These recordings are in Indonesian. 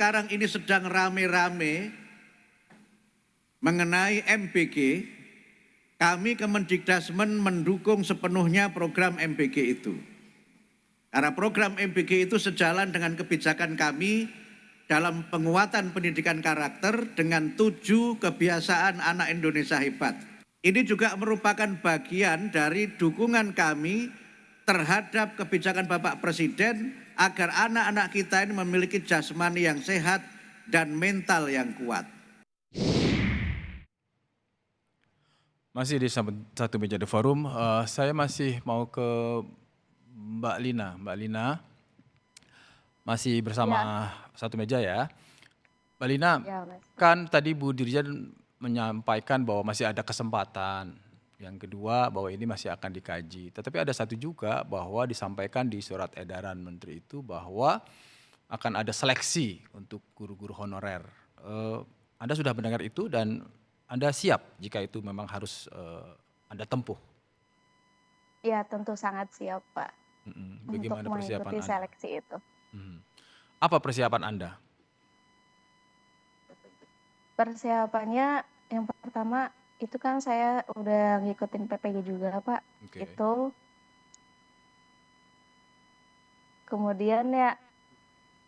sekarang ini sedang rame-rame mengenai MBG, kami Kemendikdasmen mendukung sepenuhnya program MBG itu. Karena program MBG itu sejalan dengan kebijakan kami dalam penguatan pendidikan karakter dengan 7 kebiasaan anak Indonesia hebat. Ini juga merupakan bagian dari dukungan kami terhadap kebijakan Bapak Presiden agar anak-anak kita ini memiliki jasmani yang sehat dan mental yang kuat. Masih di satu meja The Forum, saya masih mau ke Mbak Lina. Mbak Lina masih bersama satu meja ya. Mbak Lina, kan tadi Bu Dirjen menyampaikan bahwa masih ada kesempatan. Yang kedua bahwa ini masih akan dikaji. Tetapi ada satu juga bahwa disampaikan di surat edaran Menteri itu bahwa akan ada seleksi untuk guru-guru honorer. Anda sudah mendengar itu dan Anda siap jika itu memang harus Anda tempuh? Ya, tentu sangat siap, Pak. Bagaimana untuk persiapan mengikuti Anda? seleksi itu. Apa persiapan Anda? Persiapannya yang pertama itu kan saya udah ngikutin PPG juga, Pak. Oke. Itu kemudian ya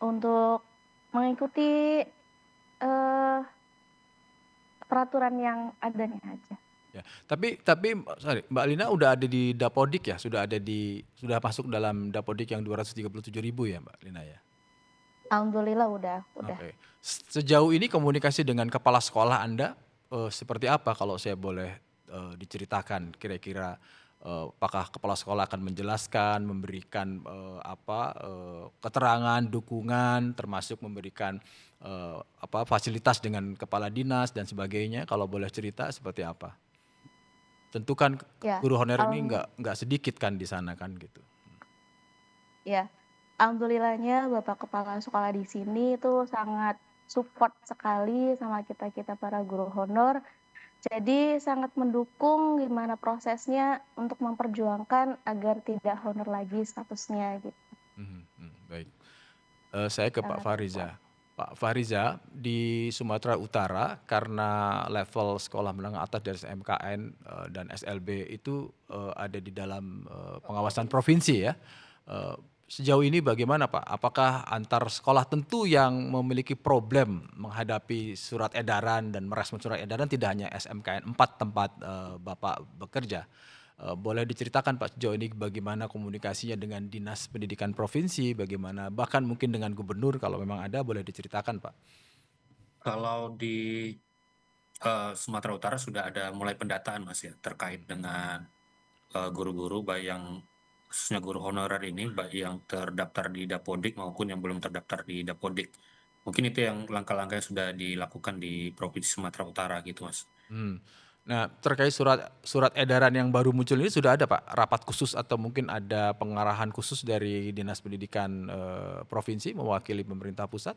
untuk mengikuti peraturan yang adanya aja. Ya, tapi sorry, Mbak Lina udah ada di Dapodik ya, sudah masuk dalam Dapodik yang 237.000 ya Mbak Lina ya? Alhamdulillah udah. Oke. Sejauh ini komunikasi dengan kepala sekolah Anda seperti apa kalau saya boleh diceritakan kira-kira apakah kepala sekolah akan menjelaskan, memberikan keterangan, dukungan, termasuk memberikan fasilitas dengan kepala dinas dan sebagainya, kalau boleh cerita seperti apa? Tentu kan Ya, guru honorer ini nggak sedikit kan di sana kan gitu. Ya, alhamdulillahnya Bapak Kepala Sekolah di sini itu sangat support sekali sama kita para guru honor. Jadi sangat mendukung gimana prosesnya untuk memperjuangkan agar tidak honor lagi statusnya gitu. Baik. Saya ke Pak Fariza. Pak Fariza, di Sumatera Utara karena level sekolah menengah atas dari SMKN dan SLB itu ada di dalam pengawasan provinsi ya. Sejauh ini bagaimana Pak? Apakah antar sekolah tentu yang memiliki problem menghadapi surat edaran dan merespon surat edaran tidak hanya SMKN 4 tempat Bapak bekerja. Boleh diceritakan Pak sejauh ini bagaimana komunikasinya dengan Dinas Pendidikan Provinsi, bagaimana bahkan mungkin dengan Gubernur kalau memang ada, boleh diceritakan Pak? Kalau di Sumatera Utara sudah ada mulai pendataan Mas ya terkait dengan guru-guru baik yang khususnya guru honorer ini baik yang terdaftar di Dapodik maupun yang belum terdaftar di Dapodik. Mungkin itu yang langkah-langkah yang sudah dilakukan di Provinsi Sumatera Utara gitu Mas. Nah, terkait surat edaran yang baru muncul ini sudah ada Pak rapat khusus atau mungkin ada pengarahan khusus dari Dinas Pendidikan Provinsi mewakili pemerintah pusat?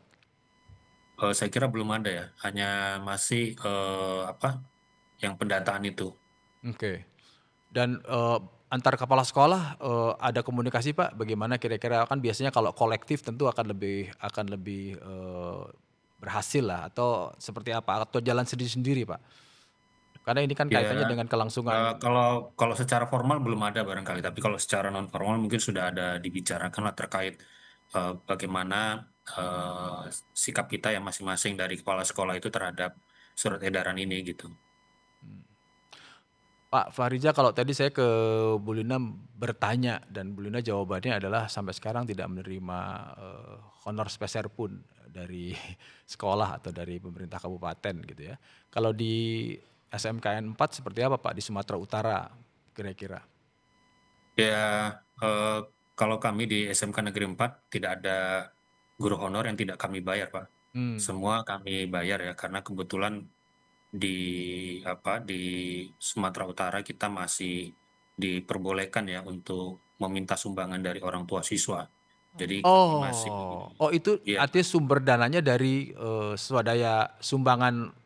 Saya kira belum ada ya, hanya masih yang pendataan itu. Oke. Dan antar kepala sekolah ada komunikasi Pak? Bagaimana kira-kira, kan biasanya kalau kolektif tentu akan lebih berhasil lah, atau seperti apa, atau jalan sendiri-sendiri Pak? Karena ini kan kaitannya dengan kelangsungan. Kalau secara formal belum ada barangkali, tapi kalau secara non formal mungkin sudah ada dibicarakan lah terkait bagaimana sikap kita yang masing-masing dari kepala sekolah itu terhadap surat edaran ini gitu. Pak Fariza, kalau tadi saya ke Bu Lina bertanya dan Bu Lina jawabannya adalah sampai sekarang tidak menerima honor speser pun dari sekolah atau dari pemerintah kabupaten gitu ya. Kalau di SMKN 4 seperti apa Pak di Sumatera Utara kira-kira? Ya, kalau kami di SMK Negeri 4 tidak ada guru honor yang tidak kami bayar Pak. Semua kami bayar ya, karena kebetulan di Sumatera Utara kita masih diperbolehkan ya untuk meminta sumbangan dari orang tua siswa. Jadi kami masih itu ya, artinya sumber dananya dari swadaya sumbangan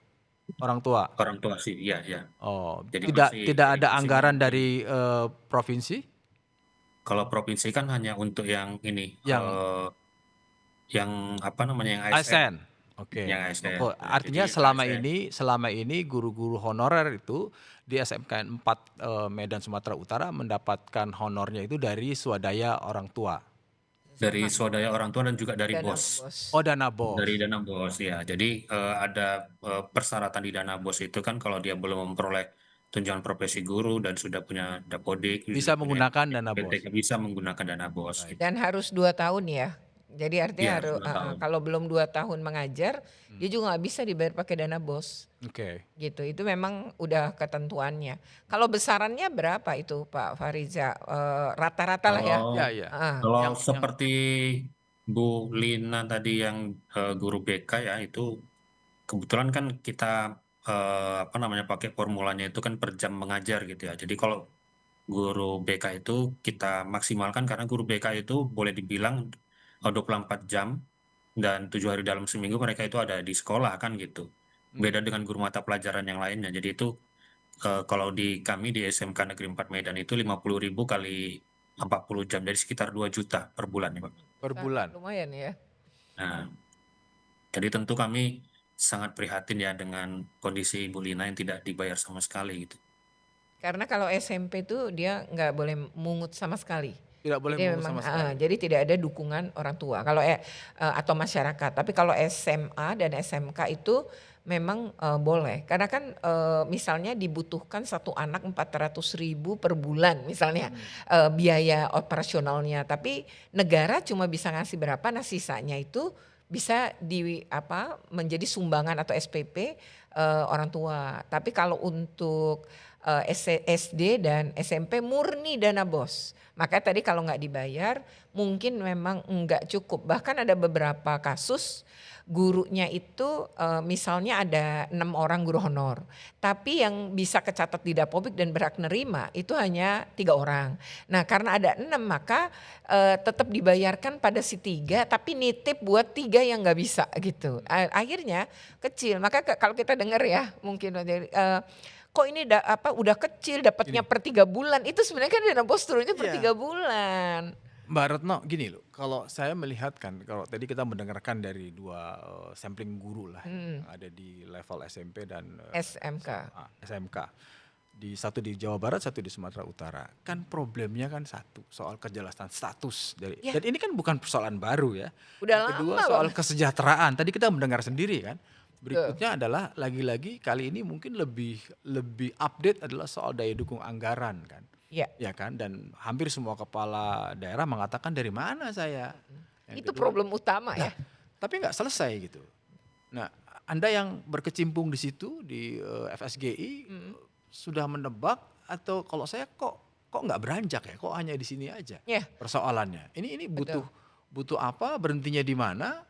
orang tua? orang tua sih, ya. Jadi Tidak masih ada maksimal anggaran dari provinsi? kalau provinsi kan hanya untuk yang ini Yang yang apa namanya, yang ASN, ASN. Oke. yang ASN. Oh, Nah, artinya jadi ASN. selama ini guru-guru honorer itu di SMKN 4 Medan Sumatera Utara mendapatkan honornya itu dari swadaya orang tua. Dari swadaya orang tua dan juga dari Dana BOS. bos. Oh, dana BOS. Dari dana BOS ya. Jadi ada persyaratan di dana BOS itu kan kalau dia belum memperoleh tunjangan profesi guru dan sudah punya Dapodik, Bisa sudah punya menggunakan dana BOS. PTK, bisa menggunakan dana BOS. Baik. Dan harus 2 tahun ya. Jadi artinya Iya, harus 2 tahun. kalau belum 2 tahun mengajar, dia juga nggak bisa dibayar pakai dana bos. Oke. Gitu. Itu memang udah ketentuannya. Kalau besarannya berapa itu Pak Fariza? Rata-rata lah ya. Kalau Ya, ya. Heeh. kalau Yang seperti Bu Lina tadi yang guru BK ya, itu kebetulan kan kita apa namanya, pakai formulanya itu kan per jam mengajar gitu ya. Jadi kalau guru BK itu kita maksimalkan karena guru BK itu boleh dibilang 24 jam dan 7 hari dalam seminggu mereka itu ada di sekolah kan gitu. Beda dengan guru mata pelajaran yang lainnya. Jadi itu kalau di kami di SMK Negeri 4 Medan itu 50.000 kali 40 jam, dari sekitar 2 juta per bulan ya Pak. per bulan. Lumayan ya. Nah, jadi tentu kami sangat prihatin ya dengan kondisi Ibu Lina yang tidak dibayar sama sekali gitu. Karena kalau SMP tuh dia nggak boleh mungut sama sekali. Tidak boleh Jadi mungut memang sama sekali. jadi tidak ada dukungan orang tua kalau atau masyarakat. Tapi kalau SMA dan SMK itu memang boleh. Karena kan misalnya dibutuhkan satu anak 400.000 per bulan misalnya biaya operasionalnya. Tapi negara cuma bisa ngasih berapa, nah sisanya itu bisa menjadi sumbangan atau SPP orang tua. Tapi kalau untuk SD dan SMP murni dana bos. Maka tadi kalau nggak dibayar mungkin memang nggak cukup. Bahkan ada beberapa kasus gurunya itu misalnya ada 6 orang guru honor. Tapi yang bisa kecatat di Dapobik dan berhak nerima itu hanya 3 orang. Nah karena ada 6 maka tetap dibayarkan pada si 3 tapi nitip buat 3 yang nggak bisa gitu. Akhirnya kecil. Maka kalau kita dengar ya mungkin kok ini udah kecil dapatnya per 3 bulan. Itu sebenarnya kan dana bos turunnya per 3 bulan. Mbak Retno gini loh, kalau saya melihat kan, kalau tadi kita mendengarkan dari 2 sampling guru lah yang ada di level SMP dan SMK. Satu di Jawa Barat, satu di Sumatera Utara. Kan problemnya kan satu, soal kejelasan status dari. Dan ini kan bukan persoalan baru ya. Udah Yang kedua lama soal banget. kesejahteraan. Tadi kita mendengar sendiri kan. Berikutnya adalah lagi-lagi kali ini mungkin lebih update adalah soal daya dukung anggaran kan. Iya. Ya kan, dan hampir semua kepala daerah mengatakan dari mana saya. Yang Itu kedua, problem utama ya. tapi nggak selesai gitu. Nah, Anda yang berkecimpung di situ di FSGI sudah menebak atau kalau saya kok nggak beranjak ya, kok hanya di sini aja Iya. persoalannya. Ini butuh apa, berhentinya di mana?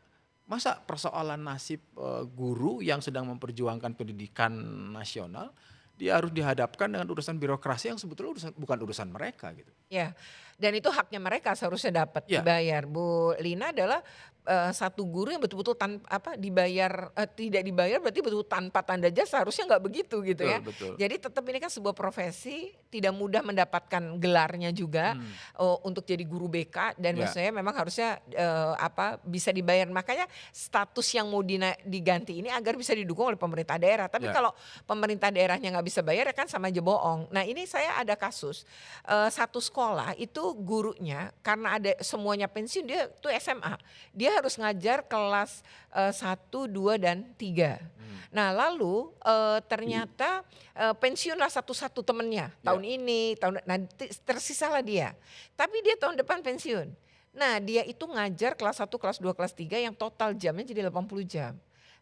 Masa persoalan nasib guru yang sedang memperjuangkan pendidikan nasional dia harus dihadapkan dengan urusan birokrasi yang sebetulnya bukan urusan mereka gitu. Ya, dan itu haknya mereka seharusnya dapat Ya. dibayar. Bu Lina adalah satu guru yang betul-betul dibayar tidak dibayar berarti betul tanpa tanda jasa, harusnya nggak begitu gitu ya. Betul. Jadi tetap ini kan sebuah profesi, tidak mudah mendapatkan gelarnya juga untuk jadi guru BK dan Ya. maksudnya memang harusnya bisa dibayar. Makanya status yang mau diganti ini agar bisa didukung oleh pemerintah daerah. Tapi Ya. kalau pemerintah daerahnya nggak bisa bayar ya kan sama aja bohong. Nah ini saya ada kasus satu sekolah itu gurunya karena ada semuanya pensiun, dia tuh SMA, dia harus ngajar kelas 1, 2 dan 3. Nah lalu ternyata pensiunlah satu-satu temennya tahun ini, tersisalah dia. Tapi dia tahun depan pensiun. Nah dia itu ngajar kelas 1, kelas 2, kelas 3 yang total jamnya jadi 80 jam.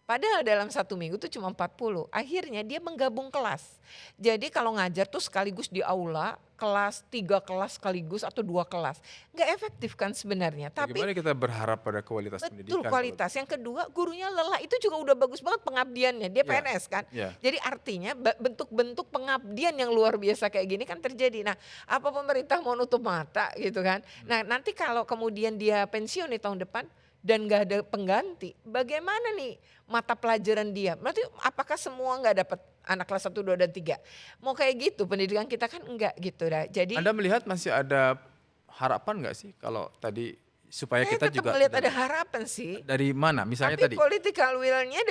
Padahal dalam 1 minggu tuh cuma 40. Akhirnya dia menggabung kelas. Jadi kalau ngajar tuh sekaligus di aula, kelas 3 kelas sekaligus atau 2 kelas. Nggak efektif kan sebenarnya. Tapi Bagaimana kita berharap pada kualitas betul pendidikan? kualitas. Yang kedua gurunya lelah, itu juga udah bagus banget pengabdiannya. Dia Ya. PNS kan. Ya. Jadi artinya bentuk-bentuk pengabdian yang luar biasa kayak gini kan terjadi. Nah apa pemerintah mau nutup mata gitu kan. Nah nanti kalau kemudian dia pensiun di tahun depan dan nggak ada pengganti, bagaimana nih mata pelajaran dia? Berarti apakah semua nggak dapat anak kelas 1, 2 dan 3? Mau kayak gitu pendidikan kita kan enggak gitu dah. Jadi Anda melihat masih ada harapan nggak sih kalau tadi supaya Saya kita tetap juga melihat ada harapan sih. dari mana? Misalnya Tapi tadi political will-nya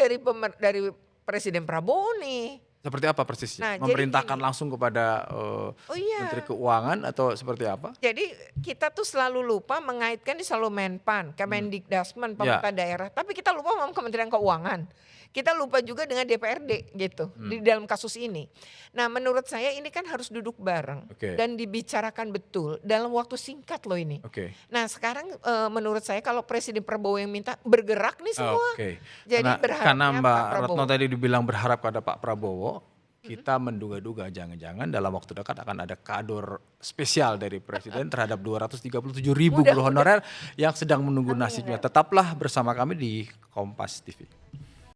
dari Presiden Prabowo nih. seperti apa persisnya? Nah, jadi Memerintahkan gini. langsung kepada Oh iya. Menteri Keuangan atau seperti apa? Jadi kita tuh selalu lupa mengaitkan di selalu Menpan, Kemendikdasmen, pemerintah daerah. Tapi kita lupa sama Kementerian Keuangan. Kita lupa juga dengan DPRD gitu di dalam kasus ini. Nah, menurut saya ini kan harus duduk bareng Oke. dan dibicarakan betul dalam waktu singkat loh ini. Oke. Nah, sekarang menurut saya kalau Presiden Prabowo yang minta bergerak nih semua. Oke. Jadi Karena berharapnya Mbak Pak Prabowo. Retno tadi dibilang berharap pada Pak Prabowo, kita menduga-duga jangan-jangan dalam waktu dekat akan ada kador spesial dari Presiden terhadap 237.000 guru honorer yang sedang menunggu nasibnya. Tetaplah bersama kami di Kompas TV.